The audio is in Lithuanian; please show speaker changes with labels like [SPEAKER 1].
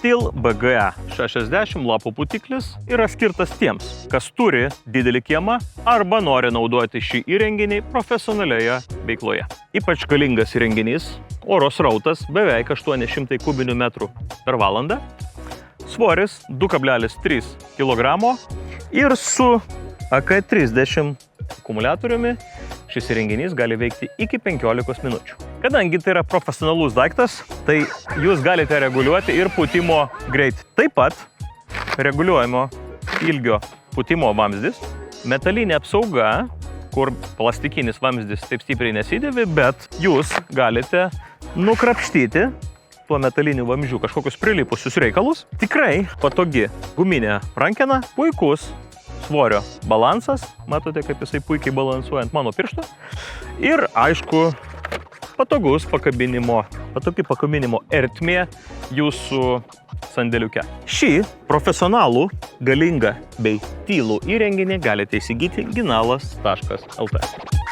[SPEAKER 1] Steel BGE 60 lapų putiklis yra skirtas tiems, kas turi didelį kiemą arba nori naudoti šį įrenginį profesionalioje veikloje. Ypač galingas įrenginys, oro srautas beveik 800 kubinių metrų per valandą, svoris 2,3 kg ir su AK30 akumuliatoriumi šis įrenginys gali veikti iki 15 minučių. Kadangi tai yra profesionalus daiktas, tai jūs galite reguliuoti ir pūtimo greitį. Taip pat reguliuojamo ilgio pūtimo vamzdis, metalinė apsauga, kur plastikinis vamzdis taip stipriai nesidėvi, bet jūs galite nukrapštyti tuo metaliniu vamzdžiu kažkokius prilipusius reikalus. Tikrai patogi guminė rankena, puikus svorio balansas, matote, kaip jisai puikiai balansuoja ant mano piršto. Ir aišku, patogi pakabinimo ertmė jūsų sandėliuke. Šį profesionalų, galingą bei tylų įrenginį galite įsigyti ginalas.lt.